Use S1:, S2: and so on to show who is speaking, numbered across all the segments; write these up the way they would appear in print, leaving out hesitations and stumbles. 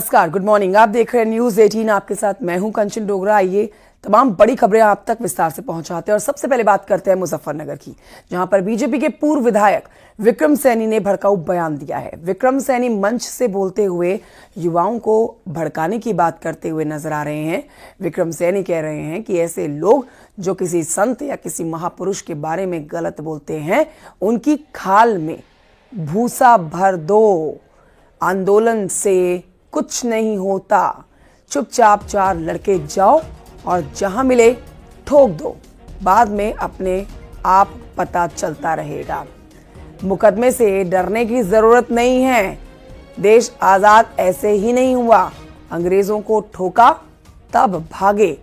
S1: नमस्कार, good morning. आप देख रहे हैं न्यूज 18। आपके साथ मैं हूं कंचन डोगरा। आइए तमाम बड़ी खबरें आप तक विस्तार से पहुंचाते हैं और सबसे पहले बात करते हैं मुजफ्फरनगर की, जहां पर बीजेपी के पूर्व विधायक विक्रम सैनी ने भड़काऊ बयान दिया है। विक्रम सैनी मंच से बोलते हुए युवाओं को भड़काने की बात करते हुए नजर आ रहे हैं। विक्रम सैनी कह रहे हैं कि ऐसे लोग जो किसी संत या किसी महापुरुष के बारे में गलत बोलते हैं, उनकी खाल में भूसा भर दो। आंदोलन से कुछ नहीं होता, चुपचाप चार लड़के जाओ और जहां मिले ठोक दो, बाद में अपने आप पता चलता रहेगा। मुकदमे से डरने की जरूरत नहीं है। देश आजाद ऐसे ही नहीं हुआ। अंग्रेजों को ठोका तब भागे।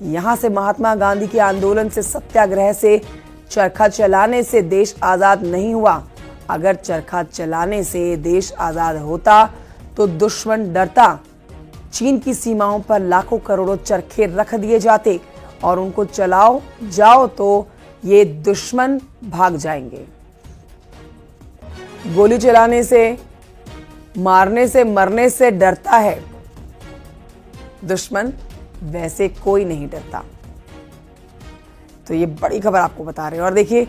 S1: यहां से महात्मा गांधी के आंदोलन से, सत्याग्रह से, चरखा चलाने से देश आजाद नहीं हुआ। अगर चरखा चलाने से देश आजाद होता तो दुश्मन डरता। चीन की सीमाओं पर लाखों करोड़ों चरखे रख दिए जाते और उनको चलाओ जाओ तो ये दुश्मन भाग जाएंगे। गोली चलाने से, मारने से, मरने से डरता है दुश्मन, वैसे कोई नहीं डरता। तो ये बड़ी खबर आपको बता रहे हैं। और देखिए,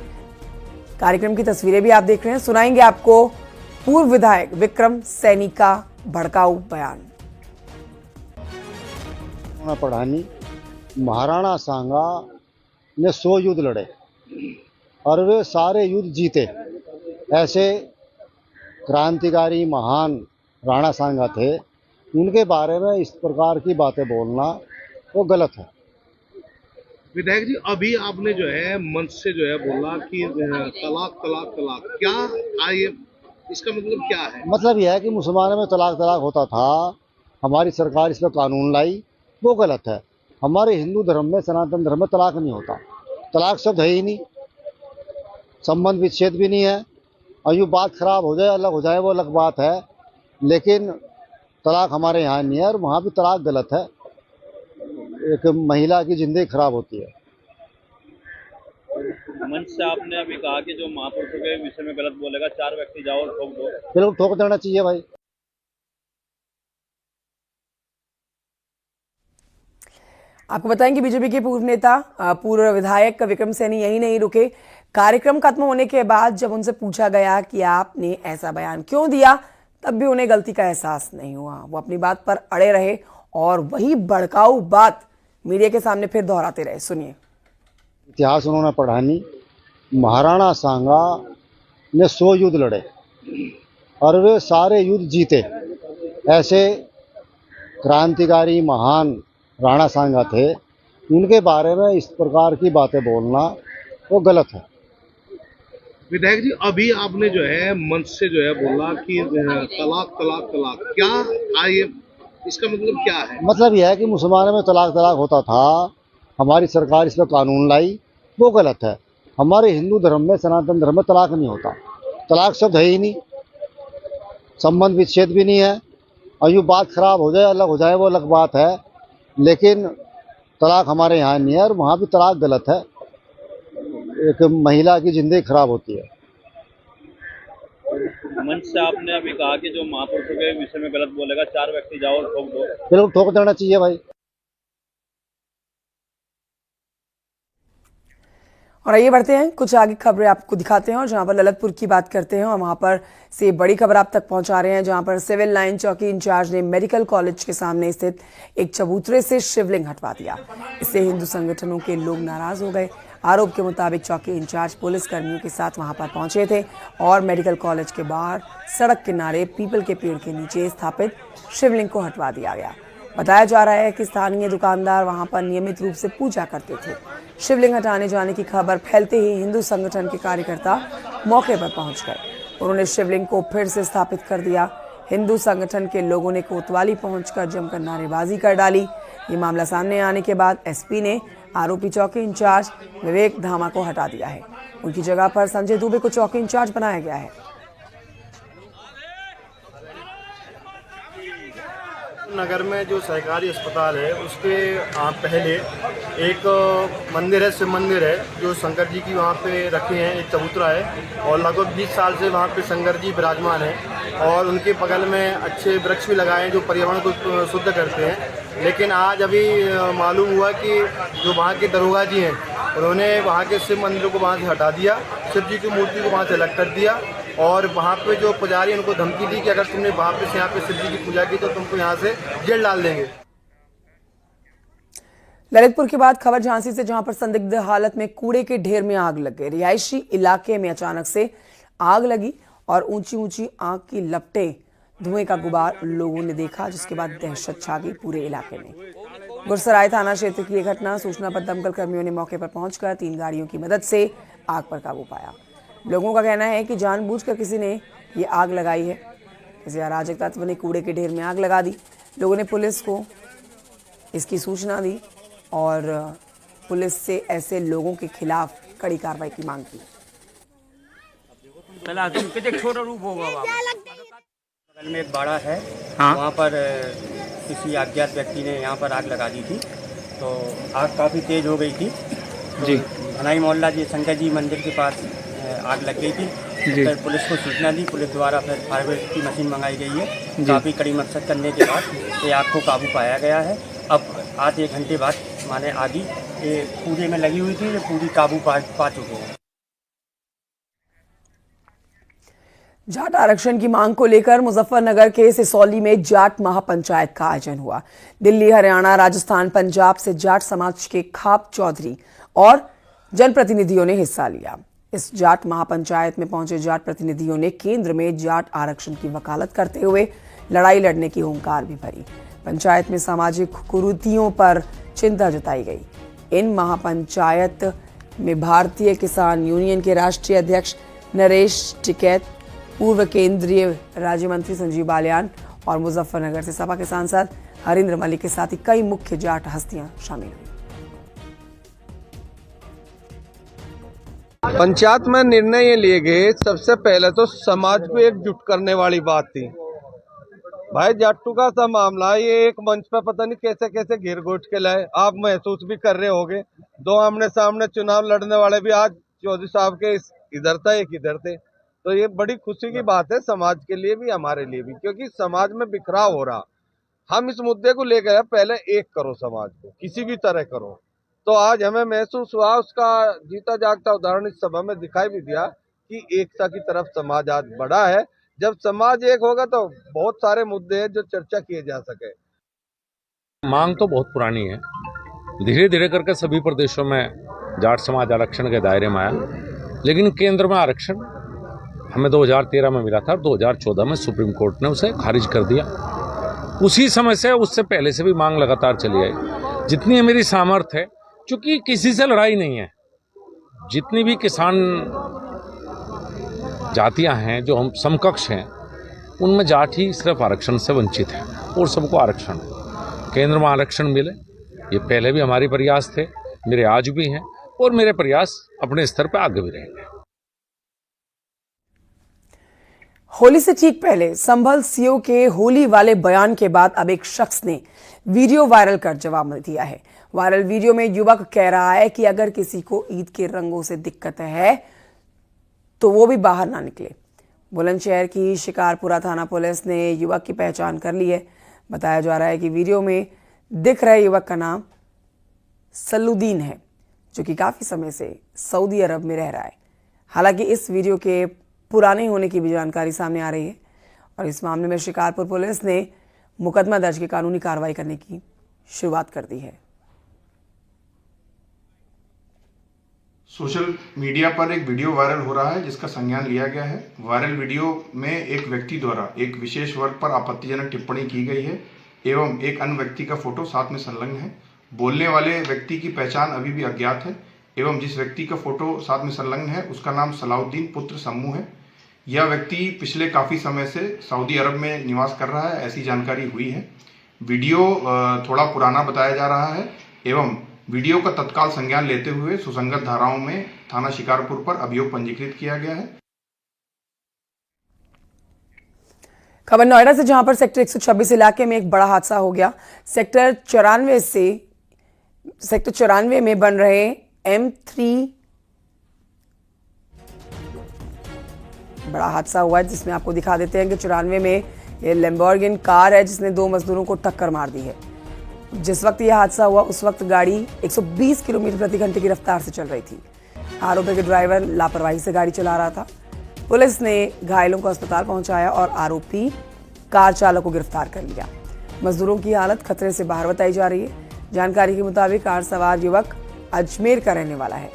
S1: कार्यक्रम की तस्वीरें भी आप देख रहे हैं। सुनाएंगे आपको पूर्व विधायक विक्रम सैनी का भड़काऊ बयान।
S2: पढ़ानी महाराणा सांगा ने 100 युद्ध लड़े और वे सारे युद्ध जीते। ऐसे क्रांतिकारी महान राणा सांगा थे, उनके बारे में इस प्रकार की बातें बोलना वो गलत है।
S3: विधायक जी, अभी आपने जो है मंच से जो है बोला कि तलाक तलाक तलाक, क्या आइए इसका मतलब क्या है?
S2: मतलब यह है कि मुसलमानों में तलाक तलाक होता था, हमारी सरकार इस पर कानून लाई, वो गलत है। हमारे हिंदू धर्म में, सनातन धर्म में तलाक नहीं होता। तलाक शब्द है ही नहीं, संबंध विच्छेद भी नहीं है। और यूँ बात खराब हो जाए, अलग हो जाए, वो अलग बात है, लेकिन तलाक हमारे यहाँ नहीं है और वहाँ भी तलाक गलत है। एक महिला की जिंदगी खराब होती है।
S4: मंच से आपने अभी कहा कि जो महापुरुषों के विषय में गलत बोलेगा, 4 व्यक्ति जाओ और ठोक दो।
S2: बिल्कुल ठोक देना चाहिए भाई।
S1: आपको बताएं कि बीजेपी के पूर्व नेता, पूर्व विधायक विक्रम सैनी यही नहीं रुके। कार्यक्रम खत्म होने के बाद जब उनसे पूछा गया कि आपने ऐसा बयान क्यों दिया, तब भी उन्हें गलती का एहसास नहीं हुआ। वो अपनी बात पर अड़े रहे और वही भड़काऊ बात मीडिया के सामने फिर दोहराते रहे। सुनिए।
S2: इतिहास उन्होंने पढ़ा नहीं। महाराणा सांगा ने 100 युद्ध लड़े और वे सारे युद्ध जीते। ऐसे क्रांतिकारी महान राणा सांगा थे, उनके बारे में इस प्रकार की बातें बोलना वो गलत है।
S3: विधायक जी, अभी आपने जो है मंच से जो है बोला कि तलाक तलाक तलाक, क्या आइए इसका मतलब क्या है?
S2: मतलब यह है कि मुसलमानों में तलाक तलाक होता था, हमारी सरकार इस पर कानून लाई, वो गलत है। हमारे हिंदू धर्म में, सनातन धर्म में तलाक नहीं होता। तलाक शब्द है ही नहीं, संबंध विच्छेद भी नहीं है। और यूँ बात खराब हो जाए, अलग हो जाए, वो अलग बात है, लेकिन तलाक हमारे यहाँ नहीं है और वहाँ भी तलाक गलत है। एक महिला की जिंदगी खराब होती है।
S4: मंच से आपने अभी कहा कि जो महापुरुषों के विषय में गलत बोलेगा, 4 व्यक्ति जाओ और ठोक दो।
S2: बिल्कुल ठोक देना चाहिए भाई।
S1: और आइए बढ़ते हैं, कुछ आगे खबरें आपको दिखाते हैं और जहां पर ललितपुर की बात करते हैं और वहां पर से बड़ी खबर आप तक पहुंचा रहे हैं, जहां पर सिविल लाइन चौकी इंचार्ज ने मेडिकल कॉलेज के सामने स्थित एक चबूतरे से शिवलिंग हटवा दिया। इससे हिंदू संगठनों के लोग नाराज हो गए। आरोप के मुताबिक चौकी इंचार्ज पुलिस कर्मियों के साथ वहां पर पहुंचे थे और मेडिकल कॉलेज के बाहर सड़क किनारे पीपल के पेड़ के नीचे स्थापित शिवलिंग को हटवा दिया गया। बताया जा रहा है कि स्थानीय दुकानदार वहां पर नियमित रूप से पूजा करते थे। शिवलिंग हटाने जाने की खबर फैलते ही हिंदू संगठन के कार्यकर्ता मौके पर पहुंच गए। उन्होंने शिवलिंग को फिर से स्थापित कर दिया। हिंदू संगठन के लोगों ने कोतवाली पहुंचकर जमकर नारेबाजी कर डाली। ये मामला सामने आने के बाद एसपी ने आरोपी चौकी इंचार्ज विवेक धामा को हटा दिया है। उनकी जगह पर संजय दुबे को चौकी इंचार्ज बनाया गया है।
S5: नगर में जो सरकारी अस्पताल है उसके पहले एक मंदिर है, शिव मंदिर है, जो शंकर जी की वहाँ पे रखे हैं, एक चबूतरा है और लगभग 20 साल से वहाँ पे शंकर जी विराजमान है। और उनके बगल में अच्छे वृक्ष भी लगाए हैं जो पर्यावरण को शुद्ध करते हैं। लेकिन आज अभी मालूम हुआ कि जो वहाँ के दरोगा जी हैं उन्होंने वहाँ के शिव मंदिर को वहाँ से हटा दिया, शिव जी की मूर्ति को वहाँ से अलग कर दिया और वहाँ पे जो पुजारी उनको धमकी दी कि अगर तुमने वापस यहाँ पे शिव जी की पूजा की तो तुमको यहाँ से जेल डाल देंगे।
S1: ललितपुर के बाद खबर झांसी से, जहां पर संदिग्ध हालत में कूड़े के ढेर में आग लग गई। रिहायशी इलाके में अचानक से आग लगी और ऊंची ऊंची आग की लपटें, धुएं का गुबार लोगों ने देखा, जिसके बाद दहशत छा गई पूरे इलाके में। गुरसराय थाना क्षेत्र की यह घटना, सूचना पर दमकल कर्मियों ने मौके पर पहुंचकर 3 गाड़ियों की मदद से आग पर काबू पाया। लोगों का कहना है कि जानबूझकर किसी ने ये आग लगाई है, किसी अराजक तत्व ने कूड़े के ढेर में आग लगा दी। लोगों ने पुलिस को इसकी सूचना दी और पुलिस से ऐसे लोगों के खिलाफ कड़ी कार्रवाई की मांग की।
S6: छोटा रूप होगा बगल में एक बाड़ा है, वहाँ पर किसी अज्ञात व्यक्ति ने यहाँ पर आग लगा दी थी, तो आग काफ़ी तेज हो गई थी जी। भनाई मोहल्ला जी शंकर जी मंदिर के पास आग लग गई थी। फिर पुलिस को सूचना दी, पुलिस द्वारा फिर फायर ब्रिगेड की मशीन मंगाई गई है। काफ़ी कड़ी मकसद करने के बाद ये आग को काबू पाया गया है। अब आज 1 घंटे बाद माने आगे ये पूरे में लगी हुई थी, ये पूरी काबू पा चुके हैं।
S1: जाट आरक्षण की मांग को लेकर मुजफ्फरनगर के सिसौली में जाट महापंचायत का आयोजन हुआ। दिल्ली, हरियाणा, राजस्थान, पंजाब से जाट समाज के खाप चौधरी और जनप्रतिनिधियों ने हिस्सा लिया। इस जाट महापंचायत में पहुंचे जाट प्रतिनिधियों ने केंद्र में जाट आरक्षण की वकालत करते हुए लड़ाई लड़ने की हुंकार भी भरी। पंचायत में सामाजिक कुरीतियों पर चिंता जताई गई। इन महापंचायत में भारतीय किसान यूनियन के राष्ट्रीय अध्यक्ष नरेश टिकैत, पूर्व केंद्रीय राज्य मंत्री संजीव बालियान और मुजफ्फरनगर से सपा के सांसद हरिंद्र मलिक के साथ ही कई मुख्य जाट हस्तियां शामिल हुई।
S7: पंचायत में निर्णय ये लिए गए, सबसे पहले तो समाज को एकजुट करने वाली बात थी। भाई जाट्टू का सा मामला, ये एक मंच पे पता नहीं कैसे कैसे घेर घोट के लाए। आप महसूस भी कर रहे होंगे, 2 आमने सामने चुनाव लड़ने वाले भी आज चौधरी साहब के इधर था, एक इधर थे। तो ये बड़ी खुशी की बात है समाज के लिए भी, हमारे लिए भी, क्योंकि समाज में बिखराव हो रहा। हम इस मुद्दे को लेकर पहले एक करो, समाज को किसी भी तरह करो। तो आज हमें महसूस हुआ, उसका जीता जागता उदाहरण इस सभा में दिखाई भी दिया कि एकता की तरफ समाज आज बढ़ा है। जब समाज एक होगा तो बहुत सारे मुद्दे हैं जो चर्चा किए जा सके।
S8: मांग तो बहुत पुरानी है, धीरे धीरे करके सभी प्रदेशों में जाट समाज आरक्षण के दायरे में आया, लेकिन केंद्र में आरक्षण हमें 2013 में मिला था, 2014 में सुप्रीम कोर्ट ने उसे खारिज कर दिया। उसी समय से, उससे पहले से भी मांग लगातार चली आई। जितनी मेरी सामर्थ्य है, चूंकि किसी से लड़ाई नहीं है, जितनी भी किसान जातियां हैं जो हम समकक्ष हैं, उनमें जाट ही सिर्फ आरक्षण से वंचित है और सबको आरक्षण केंद्र में आरक्षण मिले। ये पहले भी हमारे प्रयास थे, मेरे आज भी हैं और मेरे प्रयास अपने स्तर पर आगे भी रहेंगे।
S1: होली से ठीक पहले संभल सीओ के होली वाले बयान के बाद अब एक शख्स ने वीडियो वायरल कर जवाब दिया है। वायरल वीडियो में युवक कह रहा है कि अगर किसी को ईद के रंगों से दिक्कत है तो वो भी बाहर ना निकले। बुलंदशहर की शिकारपुरा थाना पुलिस ने युवक की पहचान कर ली है। बताया जा रहा है कि वीडियो में दिख रहे युवक का नाम सल्लुद्दीन है, जो कि काफी समय से सऊदी अरब में रह रहा है। हालांकि इस वीडियो के पुराने होने की भी जानकारी सामने आ रही है और इस मामले में शिकारपुर पुलिस ने मुकदमा दर्ज की कानूनी कार्रवाई करने की शुरुआत कर दी है।
S9: सोशल मीडिया पर एक वीडियो वायरल हो रहा है जिसका संज्ञान लिया गया है। वायरल वीडियो में एक व्यक्ति द्वारा एक विशेष वर्ग पर आपत्तिजनक टिप्पणी की गई है एवं एक अन्य व्यक्ति का फोटो साथ में संलग्न है। बोलने वाले व्यक्ति की पहचान अभी भी अज्ञात है एवं जिस व्यक्ति का फोटो साथ में संलग्न है उसका नाम सलाउद्दीन पुत्र सम्मू है। यह व्यक्ति पिछले काफ़ी समय से सऊदी अरब में निवास कर रहा है, ऐसी जानकारी हुई है। वीडियो थोड़ा पुराना बताया जा रहा है एवं वीडियो का तत्काल संज्ञान लेते हुए सुसंगत धाराओं में थाना शिकारपुर पर अभियोग पंजीकृत किया गया है।
S1: खबर नोएडा से, जहां पर सेक्टर 126 इलाके में एक बड़ा हादसा हो गया। सेक्टर 94 में बन रहे M3 बड़ा हादसा हुआ है जिसमें आपको दिखा देते हैं कि 94 में ये लैम्बोर्गिनी कार है जिसने 2 मजदूरों को टक्कर मार दी है। जिस वक्त यह हादसा हुआ उस वक्त गाड़ी 120 किलोमीटर प्रति घंटे की रफ्तार से चल रही थी। आरोपी के ड्राइवर लापरवाही से गाड़ी चला रहा था। पुलिस ने घायलों को अस्पताल पहुंचाया और आरोपी कार चालक को गिरफ्तार कर लिया। मजदूरों की हालत खतरे से बाहर बताई जा रही है। जानकारी के मुताबिक कार सवार युवक अजमेर का रहने वाला है।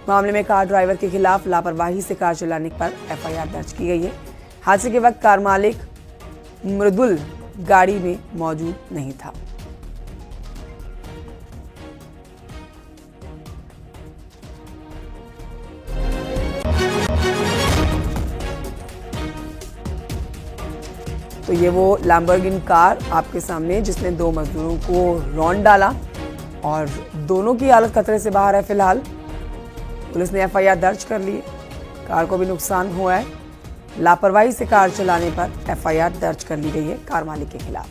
S1: मामले में कार ड्राइवर के खिलाफ लापरवाही से कार चलाने पर एफआईआर दर्ज की गई है। हादसे के वक्त कार मालिक मृदुल गाड़ी में मौजूद नहीं था। तो ये वो लैम्बोर्गिनी कार आपके सामने जिसने 2 मजदूरों को रौंद डाला और दोनों की हालत खतरे से बाहर है। फिलहाल पुलिस ने एफआईआर दर्ज कर ली है। कार को भी नुकसान हुआ है। लापरवाही से कार चलाने पर एफआईआर दर्ज कर ली गई है कार मालिक के खिलाफ।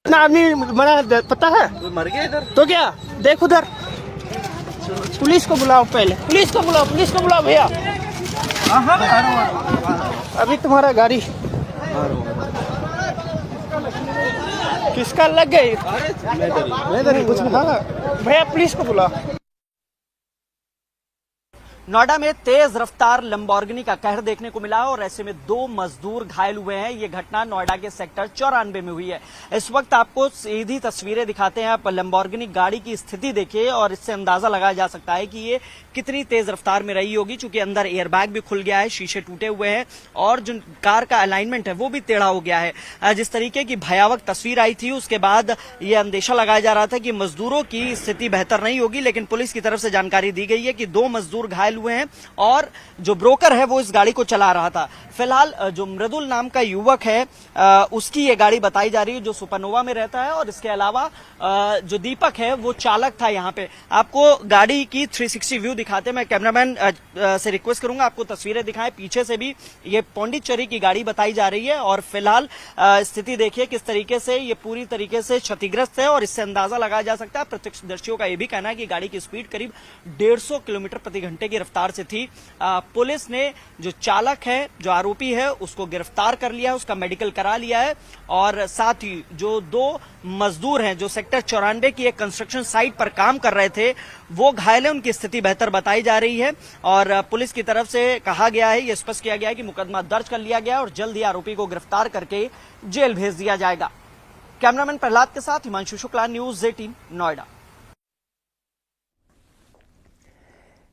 S10: इतना आदमी मरा पता है?
S3: मर गया इधर।
S10: तो क्या देख उधर, पुलिस को बुलाओ, पहले पुलिस को बुलाओ भैया। अभी तुम्हारा गाड़ी किसका लग गई? कुछ नहीं भैया, पुलिस को बुलाओ।
S11: नोएडा में तेज रफ्तार लैम्बोर्गिनी का कहर देखने को मिला और ऐसे में 2 मजदूर घायल हुए हैं। ये घटना नोएडा के सेक्टर 94 में हुई है। इस वक्त आपको सीधी तस्वीरें दिखाते हैं। आप लैम्बोर्गिनी गाड़ी की स्थिति देखिए और इससे अंदाजा लगाया जा सकता है कि ये कितनी तेज रफ्तार में रही होगी, क्योंकि अंदर एयरबैग भी खुल गया है, शीशे टूटे हुए हैं और जो कार का अलाइनमेंट है वो भी टेढ़ा हो गया है। जिस तरीके की भयावह तस्वीर आई थी उसके बाद ये अंदेशा लगाया जा रहा था कि मजदूरों की स्थिति बेहतर नहीं होगी, लेकिन पुलिस की तरफ से जानकारी दी गई है कि 2 मजदूर घायल हुए हैं और जो ब्रोकर है वो इस गाड़ी को चला रहा था। फिलहाल जो मृदुल नाम का युवक है उसकी ये गाड़ी बताई जा रही है जो सुपरनोवा में रहता है और इसके अलावा जो दीपक है वो चालक था। यहाँ पे आपको गाड़ी की 360 व्यू दिखाते हैं। मैं कैमरामैन से रिक्वेस्ट करूंगा आपको तस्वीरें दिखाएं। पीछे से भी ये पौंडीचेरी की गाड़ी बताई जा रही है और फिलहाल स्थिति देखिए किस तरीके से ये पूरी तरीके से क्षतिग्रस्त है और इससे अंदाजा लगाया जा सकता है। प्रत्यक्षदर्शियों का यह भी कहना है कि गाड़ी की स्पीड करीब 150 किलोमीटर प्रति घंटे की रफ्तार से थी। पुलिस ने जो चालक है, जो आरोपी है, उसको गिरफ्तार कर लिया है, उसका मेडिकल करा लिया है और साथ ही जो 2 मजदूर हैं जो सेक्टर 94 की एक कंस्ट्रक्शन साइट पर काम कर रहे थे वो घायल है, उनकी स्थिति बेहतर बताई जा रही है और पुलिस की तरफ से कहा गया है, ये स्पष्ट किया गया है कि मुकदमा दर्ज कर लिया गया है और जल्द ही आरोपी को गिरफ्तार करके जेल भेज दिया जाएगा। कैमरामैन प्रहलाद के साथ हिमांशु शुक्ला, न्यूज़ 18 नोएडा।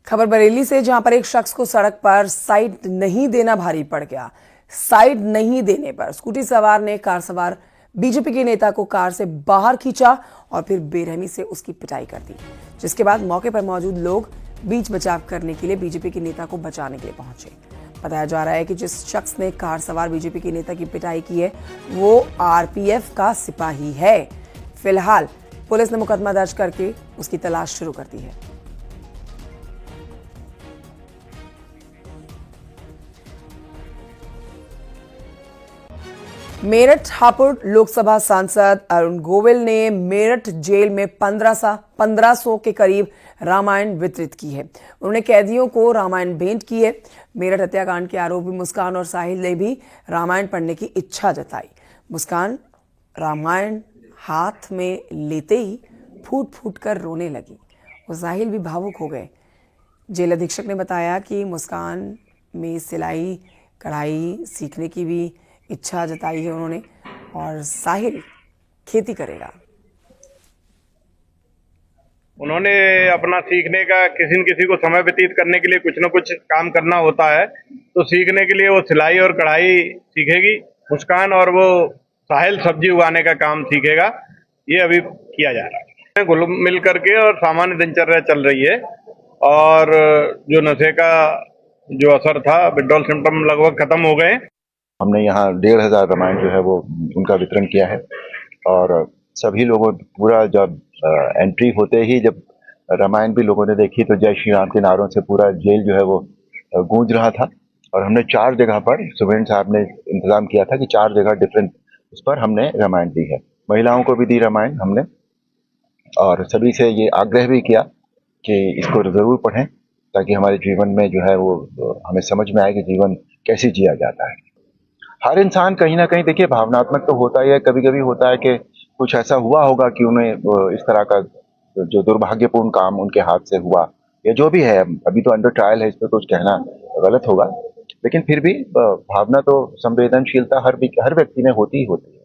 S1: खबर बरेली से, जहां पर एक शख्स को सड़क पर साइड नहीं देना भारी पड़ गया। साइड नहीं देने पर स्कूटी सवार ने कार सवार बीजेपी के नेता को कार से बाहर खींचा और फिर बेरहमी से उसकी पिटाई कर दी, जिसके बाद मौके पर मौजूद लोग बीच बचाव करने के लिए बीजेपी के नेता को बचाने के लिए पहुंचे। बताया जा रहा है कि जिस शख्स ने कार सवार बीजेपी के नेता की पिटाई की है वो आरपीएफ का सिपाही है। फिलहाल पुलिस ने मुकदमा दर्ज करके उसकी तलाश शुरू कर दी है। मेरठ हापुड़ लोकसभा सांसद अरुण गोविल ने मेरठ जेल में 1500 के करीब रामायण वितरित की है। उन्होंने कैदियों को रामायण भेंट की है। मेरठ हत्याकांड के आरोपी मुस्कान और साहिल ने भी रामायण पढ़ने की इच्छा जताई। मुस्कान रामायण हाथ में लेते ही फूट फूट कर रोने लगी और साहिल भी भावुक हो गए। जेल अधीक्षक ने बताया कि मुस्कान में सिलाई कढ़ाई सीखने की भी इच्छा जताई है उन्होंने और साहिल खेती करेगा।
S12: उन्होंने अपना सीखने का किसी न किसी को समय व्यतीत करने के लिए कुछ न कुछ काम करना होता है, तो सीखने के लिए वो सिलाई और कढ़ाई सीखेगी मुस्कान और वो साहिल सब्जी उगाने का काम सीखेगा। ये अभी किया जा रहा है। घुल मिल करके और सामान्य दिनचर्या चल रही है और जो नशे का जो असर था, विड्रॉल सिम्टम लगभग खत्म हो गए।
S13: हमने यहाँ 1500 रामायण जो है वो उनका वितरण किया है और सभी लोगों पूरा जब एंट्री होते ही जब रामायण भी लोगों ने देखी तो जय श्री राम के नारों से पूरा जेल जो है वो गूंज रहा था। और हमने 4 जगह पर सुबेन साहब ने इंतजाम किया था कि 4 जगह डिफरेंट उस पर हमने रामायण दी है। महिलाओं को भी दी रामायण हमने और सभी से ये आग्रह भी किया कि इसको ज़रूर पढ़ें ताकि हमारे जीवन में जो है वो हमें समझ में आए कि जीवन कैसे जिया जाता है। हर इंसान कहीं ना कहीं देखिए भावनात्मक तो होता ही है, कभी कभी होता है कि कुछ ऐसा हुआ होगा कि उन्हें इस तरह का जो दुर्भाग्यपूर्ण काम उनके हाथ से हुआ या जो भी है, अभी तो अंडर ट्रायल है, इस पर कुछ कहना गलत होगा, लेकिन फिर भी भावना तो संवेदनशीलता हर व्यक्ति में होती ही होती है।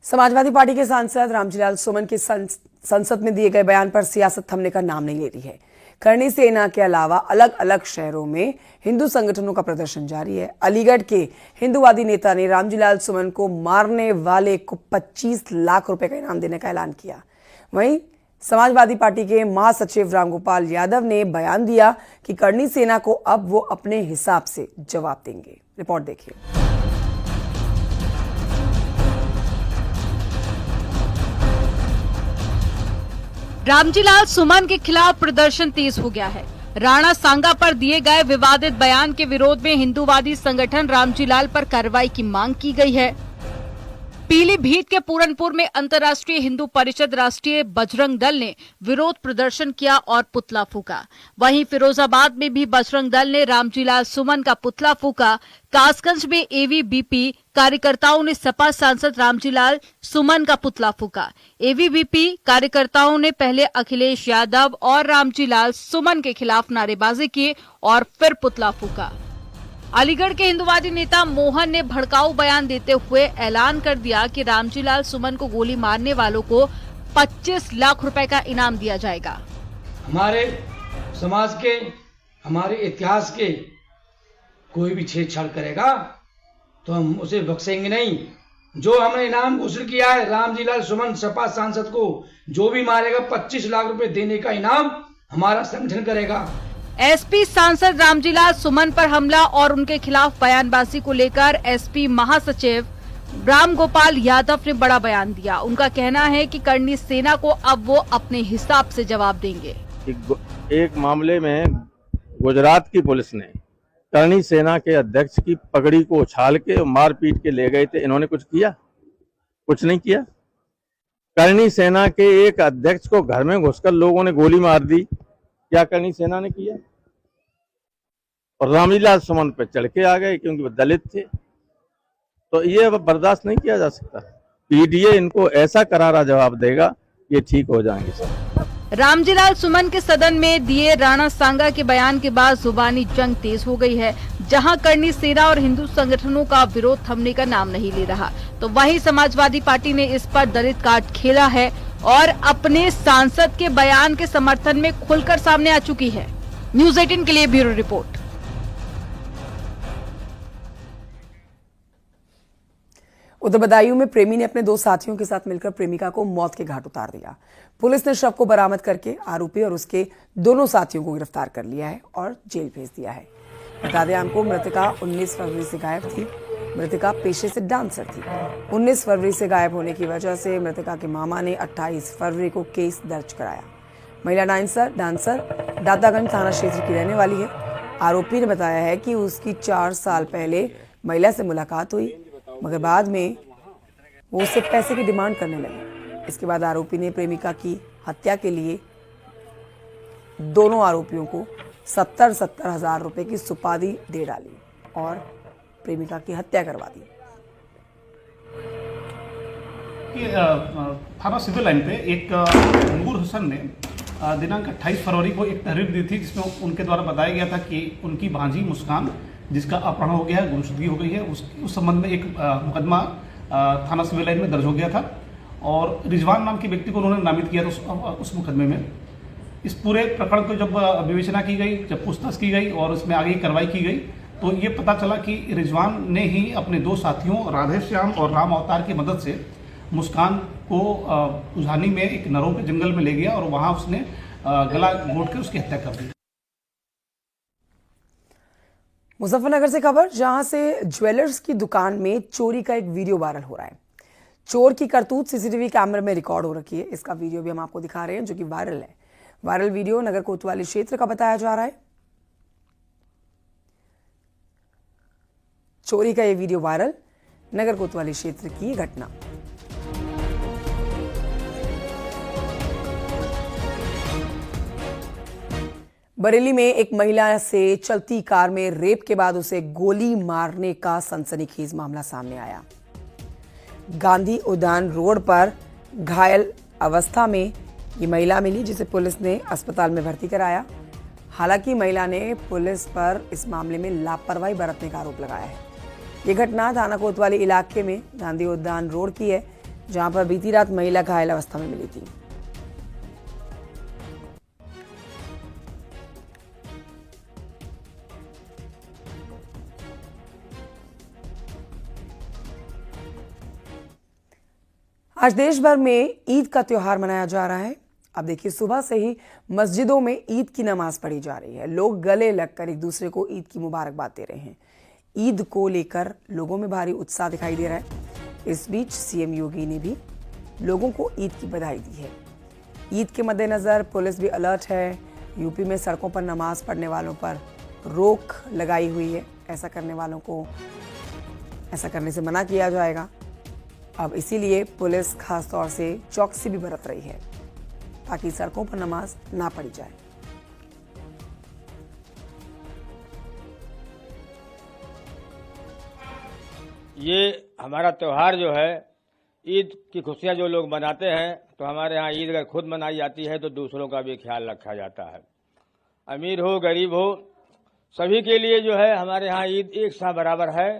S1: समाजवादी पार्टी के सांसद रामजीलाल सुमन के संसद में दिए गए बयान पर सियासत थमने का नाम नहीं ले रही है। करणी सेना के अलावा अलग अलग शहरों में हिंदू संगठनों का प्रदर्शन जारी है। अलीगढ़ के हिंदूवादी नेता ने रामजीलाल सुमन को मारने वाले को 25 लाख रुपए का इनाम देने का ऐलान किया। वहीं समाजवादी पार्टी के महासचिव रामगोपाल यादव ने बयान दिया कि करणी सेना को अब वो अपने हिसाब से जवाब देंगे। रिपोर्ट देखिए।
S14: रामजीलाल सुमन के खिलाफ प्रदर्शन तेज हो गया है। राणा सांगा पर दिए गए विवादित बयान के विरोध में हिंदूवादी संगठन रामजीलाल पर कार्रवाई की मांग की गई है। पीलीभीत के पूरनपुर में अंतर्राष्ट्रीय हिंदू परिषद राष्ट्रीय बजरंग दल ने विरोध प्रदर्शन किया और पुतला फूका। वहीं फिरोजाबाद में भी बजरंग दल ने रामजीलाल सुमन का पुतला फूका। कासगंज में एवीबीपी कार्यकर्ताओं ने सपा सांसद रामजीलाल सुमन का पुतला फूका। एवीबीपी कार्यकर्ताओं ने पहले अखिलेश यादव और रामजीलाल सुमन के खिलाफ नारेबाजी की और फिर पुतला फूका। अलीगढ़ के हिंदूवादी नेता मोहन ने भड़काऊ बयान देते हुए ऐलान कर दिया कि रामजीलाल सुमन को गोली मारने वालों को 25 लाख रुपए का इनाम दिया जाएगा।
S15: हमारे समाज के, हमारे इतिहास के कोई भी छेड़छाड़ करेगा तो हम उसे बख्शेंगे नहीं। जो हमने इनाम घोषित किया है रामजीलाल सुमन सपा सांसद को, जो भी मारेगा 25 लाख रुपए देने का इनाम हमारा संगठन करेगा।
S14: एसपी सांसद रामजीलाल सुमन पर हमला और उनके खिलाफ बयानबाजी को लेकर एसपी महासचिव रामगोपाल यादव ने बड़ा बयान दिया। उनका कहना है कि करणी सेना को अब वो अपने हिसाब से जवाब देंगे।
S16: एक मामले में गुजरात की पुलिस ने करणी सेना के अध्यक्ष की पगड़ी को उछाल के मार पीट के ले गए थे। इन्होंने कुछ किया? कुछ नहीं किया। करणी सेना के एक अध्यक्ष को घर में घुसकर लोगों ने गोली मार दी। क्या करणी सेना ने किया? और रामजीलाल सुमन पे चढ़ के आ गए क्योंकि वो दलित थे। तो ये अब बर्दाश्त नहीं किया जा सकता। पीडीए इनको ऐसा करारा जवाब देगा, ये ठीक हो जाएंगे सब।
S14: रामजीलाल सुमन के सदन में दिए राणा सांगा के बयान के बाद जुबानी जंग तेज हो गई है। जहां करणी सेना और हिंदू संगठनों का विरोध थमने का नाम नहीं ले रहा, तो वहीं समाजवादी पार्टी ने इस पर दलित कार्ड खेला है और अपने सांसद के बयान के समर्थन में खुलकर सामने आ चुकी है। न्यूज़ 18 के लिए ब्यूरो रिपोर्ट।
S1: उधर बदायूं में प्रेमी ने अपने 2 साथियों के साथ मिलकर प्रेमिका को मौत के घाट उतार दिया। पुलिस ने शव को बरामद करके आरोपी और उसके दोनों साथियों को गिरफ्तार कर लिया है और जेल भेज दिया है। बता दें आपको, मृतका 19 फरवरी से गायब थी। मृतका पेशे से डांसर थी। 19 फरवरी से गायब होने की वजह से मृतका के मामा ने 28 फरवरी को केस दर्ज कराया। महिला डांसर दातागंज थाना क्षेत्र की रहने वाली है। आरोपी ने बताया है कि उसकी 4 साल पहले महिला से मुलाकात हुई, मगर बाद में वो उससे पैसे की डिमांड करने लगे। इसके बाद आरोपी ने प्रेमिका की हत्या के लिए दोनों आरोपियों को 70 हजार रुपए की सुपारी दे डाली और प्रेमिका की हत्या करवा दी।
S17: थाना सिविल लाइन पे एक नूर हुसैन ने दिनांक 28 फरवरी को एक तहरीर दी थी, जिसमें उनके द्वारा बताया गया था कि उनकी भांजी मुस्कान, जिसका अपहरण हो गया है, गुमशुदगी हो गई है, उस संबंध में एक मुकदमा थाना सिविल लाइन में दर्ज हो गया था और रिजवान नाम के व्यक्ति को उन्होंने नामित किया था उस मुकदमे में। इस पूरे प्रकरण को जब विवेचना की गई, जब पूछताछ की गई और उसमें आगे कार्रवाई की गई, तो ये पता चला कि रिजवान ने ही अपने 2 साथियों राधेश्याम और राम अवतार की मदद से मुस्कान को उझानी में एक नरों के जंगल में ले गया और वहां उसने गला घोंट कर उसकी हत्या कर दी।
S1: मुजफ्फरनगर से खबर, जहां से ज्वेलर्स की दुकान में चोरी का एक वीडियो वायरल हो रहा है। चोर की करतूत सीसीटीवी कैमरे में रिकॉर्ड हो रखी है। इसका वीडियो भी हम आपको दिखा रहे हैं, जो कि वायरल है। वायरल वीडियो नगर कोतवाली क्षेत्र का बताया जा रहा है। चोरी का यह वीडियो वायरल, नगर कोतवाली क्षेत्र की घटना। बरेली में एक महिला से चलती कार में रेप के बाद उसे गोली मारने का सनसनीखेज मामला सामने आया। गांधी उद्यान रोड पर घायल अवस्था में ये महिला मिली, जिसे पुलिस ने अस्पताल में भर्ती कराया। हालांकि महिला ने पुलिस पर इस मामले में लापरवाही बरतने का आरोप लगाया है। ये घटना थाना कोतवाली इलाके में गांधी उद्यान रोड की है, जहां पर बीती रात महिला घायल अवस्था में मिली थी। आज देश भर में ईद का त्योहार मनाया जा रहा है। अब देखिए, सुबह से ही मस्जिदों में ईद की नमाज पढ़ी जा रही है। लोग गले लगकर एक दूसरे को ईद की मुबारकबाद दे रहे हैं। ईद को लेकर लोगों में भारी उत्साह दिखाई दे रहा है। इस बीच सीएम योगी ने भी लोगों को ईद की बधाई दी है। ईद के मद्देनजर पुलिस भी अलर्ट है। यूपी में सड़कों पर नमाज पढ़ने वालों पर रोक लगाई हुई है। ऐसा करने से मना किया जाएगा। अब इसीलिए पुलिस खास तौर से चौकसी भी बरत रही है, ताकि सड़कों पर नमाज ना पढ़ी जाए।
S6: ये हमारा त्यौहार जो है, ईद की खुशियां जो लोग मनाते हैं, तो हमारे यहाँ ईद अगर खुद मनाई जाती है तो दूसरों का भी ख्याल रखा जाता है। अमीर हो गरीब हो, सभी के लिए जो है हमारे यहाँ ईद एक सा बराबर है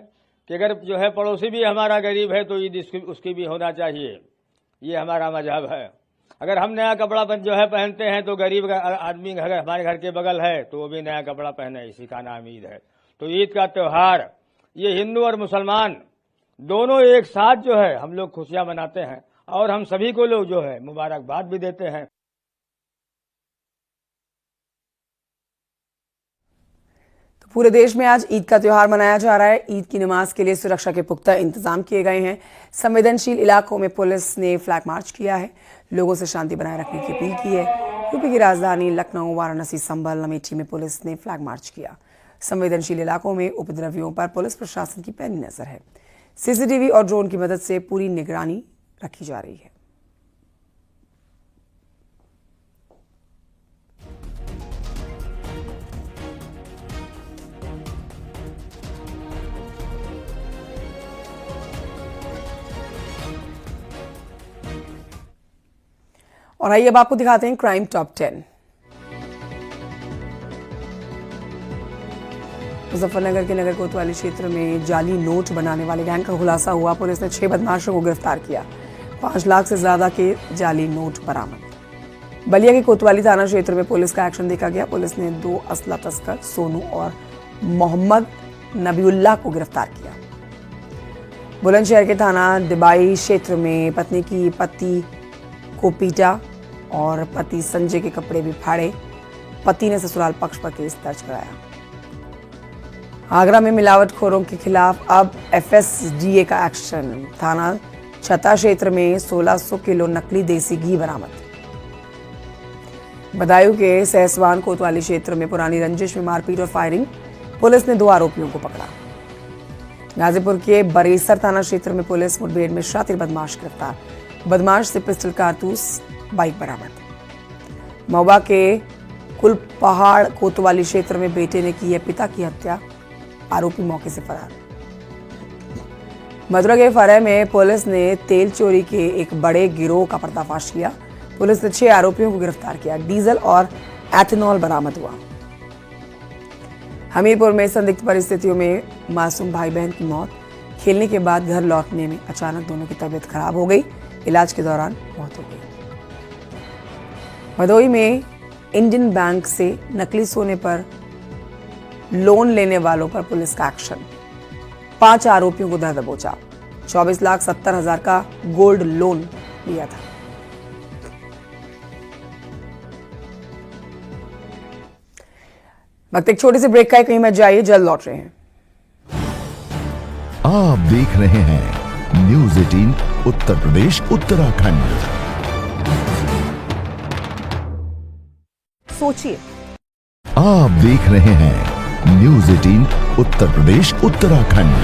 S6: कि अगर जो है पड़ोसी भी हमारा गरीब है तो ईद उसकी भी होना चाहिए। ये हमारा मजहब है। अगर हम नया कपड़ा जो है पहनते हैं तो गरीब आदमी अगर हमारे घर के बगल है तो वो भी नया कपड़ा पहने, इसी का नाम ईद है। तो ईद का त्यौहार ये हिंदू और मुसलमान दोनों एक साथ जो है हम लोग खुशियां मनाते हैं, और हम सभी को लोग जो है मुबारकबाद भी देते हैं।
S1: पूरे देश में आज ईद का त्योहार मनाया जा रहा है। ईद की नमाज के लिए सुरक्षा के पुख्ता इंतजाम किए गए हैं। संवेदनशील इलाकों में पुलिस ने फ्लैग मार्च किया है, लोगों से शांति बनाए रखने की अपील की है। यूपी की राजधानी लखनऊ, वाराणसी, संभल, अमेठी में पुलिस ने फ्लैग मार्च किया। संवेदनशील इलाकों में उपद्रवियों पर पुलिस प्रशासन की पैनी नजर है। सीसीटीवी और ड्रोन की मदद से पूरी निगरानी रखी जा रही है। और आइए अब आपको दिखाते हैं क्राइम टॉप 10। मुजफ्फरनगर के नगर कोतवाली क्षेत्र में जाली नोट बनाने वाले गैंग का खुलासा हुआ। पुलिस ने 6 बदमाशों को गिरफ्तार किया। 5 लाख से ज्यादा के जाली नोट बरामद। बलिया के कोतवाली थाना क्षेत्र में पुलिस का एक्शन देखा गया। पुलिस ने 2 असला तस्कर सोनू और मोहम्मद नबीउल्लाह को गिरफ्तार किया। बुलंदशहर के थाना दिबाई क्षेत्र में पत्नी की पति को पीटा और पति संजय के कपड़े भी फाड़े। पति ने ससुराल पक्ष पर केस दर्ज कराया। आगरा में मिलावटखोरों के खिलाफ अब एफएसडीए का एक्शन। थाना छता क्षेत्र में 1600 किलो नकली देसी घी बरामद। बदायूं के सहसवान कोतवाली क्षेत्र में पुरानी रंजिश में मारपीट और फायरिंग। पुलिस ने 2 आरोपियों को पकड़ा। गाजीपुर के बरेसर थाना क्षेत्र में पुलिस मुठभेड़ में शातिर बदमाश गिरफ्तार। बदमाश से पिस्टल, कारतूस, बाइक बरामद। महुआ के कुलपहाड़ कोतवाली क्षेत्र में बेटे ने की है पिता की हत्या। आरोपी मौके से फरार। मथुरा के फरह में पुलिस ने तेल चोरी के एक बड़े गिरोह का पर्दाफाश किया। पुलिस ने 6 आरोपियों को गिरफ्तार किया। डीजल और एथेनॉल बरामद हुआ। हमीरपुर में संदिग्ध परिस्थितियों में मासूम भाई बहन की मौत। खेलने के बाद घर लौटने में अचानक दोनों की तबीयत खराब हो गई। इलाज के दौरान मौत हो गई। भदोही में इंडियन बैंक से नकली सोने पर लोन लेने वालों पर पुलिस का एक्शन। 5 आरोपियों को धर दबोचा। 24,70,000 का गोल्ड लोन लिया था। वक्त एक छोटी सी ब्रेक का है, कहीं मत जाइए, जल्द लौट रहे हैं।
S18: आप देख रहे हैं न्यूज़ 18 उत्तर प्रदेश उत्तराखंड।
S1: सोचिए,
S18: आप देख रहे हैं न्यूज़ 18 उत्तर प्रदेश उत्तराखंड।